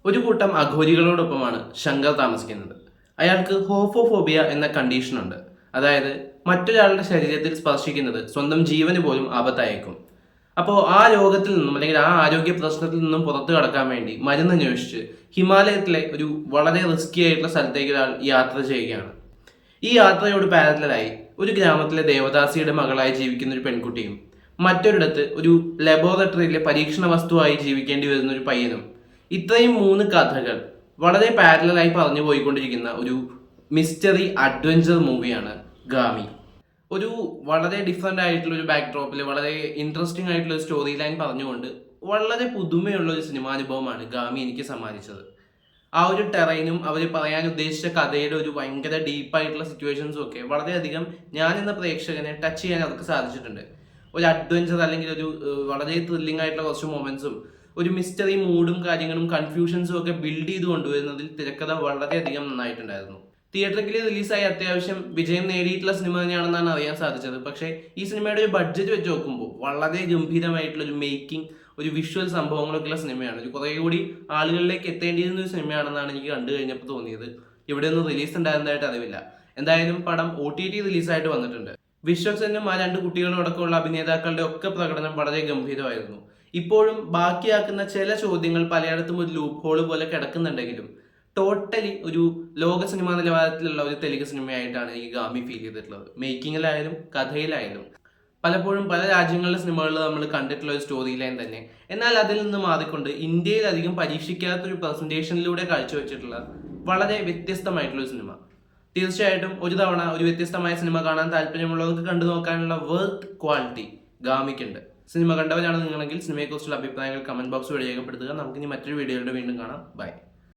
ഒരു കൂട്ടം അഘോരികളോടൊപ്പമാണ് ശങ്കർ താമസിക്കുന്നത്. അയാൾക്ക് ഹോഫോഫോബിയ എന്ന കണ്ടീഷനുണ്ട്. അതായത് മറ്റൊരാളുടെ ശരീരത്തിൽ സ്പർശിക്കുന്നത് സ്വന്തം ജീവന് പോലും ആപത്തായേക്കും. അപ്പോൾ ആ രോഗത്തിൽ നിന്നും അല്ലെങ്കിൽ ആ ആരോഗ്യ പ്രശ്നത്തിൽ നിന്നും പുറത്തു കടക്കാൻ വേണ്ടി മരുന്ന് അന്വേഷിച്ച് ഹിമാലയത്തിലെ ഒരു വളരെ റിസ്കി ആയിട്ടുള്ള സ്ഥലത്തേക്ക് ഒരാൾ യാത്ര ചെയ്യുകയാണ്. ഈ യാത്രയോട് പാരലലായി ഒരു ഗ്രാമത്തിലെ ദേവദാസിയുടെ മകളായി ജീവിക്കുന്ന ഒരു പെൺകുട്ടിയും മറ്റൊരിടത്ത് ഒരു ലബോറട്ടറിയിലെ പരീക്ഷണ വസ്തുവായി ജീവിക്കേണ്ടി വരുന്ന ഒരു പയ്യനും, ഇത്രയും മൂന്ന് കഥകൾ വളരെ പാരലലായി പറഞ്ഞു പോയിക്കൊണ്ടിരിക്കുന്ന ഒരു മിസ്റ്ററി അഡ്വഞ്ചർ മൂവിയാണ് ഗാമി. ഒരു വളരെ ഡിഫറെൻ്റ് ആയിട്ടുള്ള ഒരു ബാക്ക്ഡ്രോപ്പിൽ വളരെ ഇൻട്രസ്റ്റിംഗ് ആയിട്ടുള്ള ഒരു സ്റ്റോറി ലൈൻ പറഞ്ഞുകൊണ്ട് വളരെ പുതുമയുള്ള ഒരു സിനിമാനുഭവമാണ് ഗാമി എനിക്ക് സമ്മാനിച്ചത്. ആ ഒരു ടെറൈനും അവർ പറയാൻ ഉദ്ദേശിച്ച കഥയുടെ ഒരു ഭയങ്കര ഡീപ്പായിട്ടുള്ള സിറ്റുവേഷൻസും ഒക്കെ വളരെയധികം ഞാൻ എന്ന പ്രേക്ഷകനെ ടച്ച് ചെയ്യാൻ അവർക്ക് സാധിച്ചിട്ടുണ്ട്. ഒരു അഡ്വഞ്ചർ അല്ലെങ്കിൽ ഒരു വളരെ ത്രില്ലിംഗ് ആയിട്ടുള്ള കുറച്ച് മൊമെന്റ്സും ഒരു മിസ്റ്ററി മൂഡും കാര്യങ്ങളും കൺഫ്യൂഷൻസും ഒക്കെ ബിൽഡ് ചെയ്ത് കൊണ്ടുവരുന്നതിൽ തിരക്കഥ വളരെയധികം നന്നായിട്ടുണ്ടായിരുന്നു. തിയേറ്ററിൽ റിലീസായി അത്യാവശ്യം വിജയം നേടിയിട്ടുള്ള സിനിമ തന്നെയാണെന്നാണ് അറിയാൻ സാധിച്ചത്. പക്ഷേ ഈ സിനിമയുടെ ഒരു ബഡ്ജറ്റ് വെച്ച് നോക്കുമ്പോൾ വളരെ ഗംഭീരമായിട്ടുള്ള ഒരു മേക്കിംഗ്, ഒരു വിഷ്വൽ സംഭവങ്ങളൊക്കെയുള്ള സിനിമയാണ്. ഒരു കുറേ കൂടി ആളുകളിലേക്ക് എത്തേണ്ടിയിരുന്ന ഒരു സിനിമയാണെന്നാണ് എനിക്ക് കണ്ടു കഴിഞ്ഞപ്പോൾ തോന്നിയത്. ഇവിടെ ഒന്നും റിലീസ് ഉണ്ടായിരുന്നതായിട്ട് അറിവില്ല. എന്തായാലും പടം OTT റിലീസായിട്ട് വന്നിട്ടുണ്ട്. വിശ്വക്സെന്നും ആ രണ്ട് കുട്ടികളും അടക്കമുള്ള അഭിനേതാക്കളുടെ ഒക്കെ പ്രകടനം വളരെ ഗംഭീരമായിരുന്നു. ഇപ്പോഴും ബാക്കിയാക്കുന്ന ചില ചോദ്യങ്ങൾ പലയിടത്തും ഒരു ലൂപ്പ് ഹോൾ പോലെ കിടക്കുന്നുണ്ടെങ്കിലും ടോട്ടലി ഒരു ലോക സിനിമാ നിലവാരത്തിലുള്ള ഒരു തെലുങ്ക് സിനിമയായിട്ടാണ് ഈ ഗാമി ഫീൽ ചെയ്തിട്ടുള്ളത്. മേക്കിങ്ങിലായാലും കഥയിലായാലും പലപ്പോഴും പല രാജ്യങ്ങളിലെ സിനിമകളിൽ നമ്മൾ കണ്ടിട്ടുള്ള ഒരു സ്റ്റോറി ലൈൻ തന്നെ, എന്നാൽ അതിൽ നിന്ന് മാറിക്കൊണ്ട് ഇന്ത്യയിൽ അധികം പരീക്ഷിക്കാത്തൊരു പ്രസന്റേഷനിലൂടെ കാഴ്ചവെച്ചിട്ടുള്ള വളരെ വ്യത്യസ്തമായിട്ടുള്ള ഒരു സിനിമ. തീർച്ചയായിട്ടും ഒരു തവണ ഒരു വ്യത്യസ്തമായ സിനിമ കാണാൻ താല്പര്യമുള്ളവർക്ക് കണ്ടു നോക്കാനുള്ള വർത്ത് ക്വാളിറ്റി ഗാമിക്കുണ്ട്. സിനിമ കണ്ടവരാണ് നിങ്ങളെങ്കിൽ സിനിമയെക്കുറിച്ചുള്ള അഭിപ്രായങ്ങൾ കമന്റ് ബോക്സ് വഴി രേഖപ്പെടുത്തുക. നമുക്കിനി മറ്റൊരു വീഡിയോയുടെ വീണ്ടും കാണാം. ബൈ.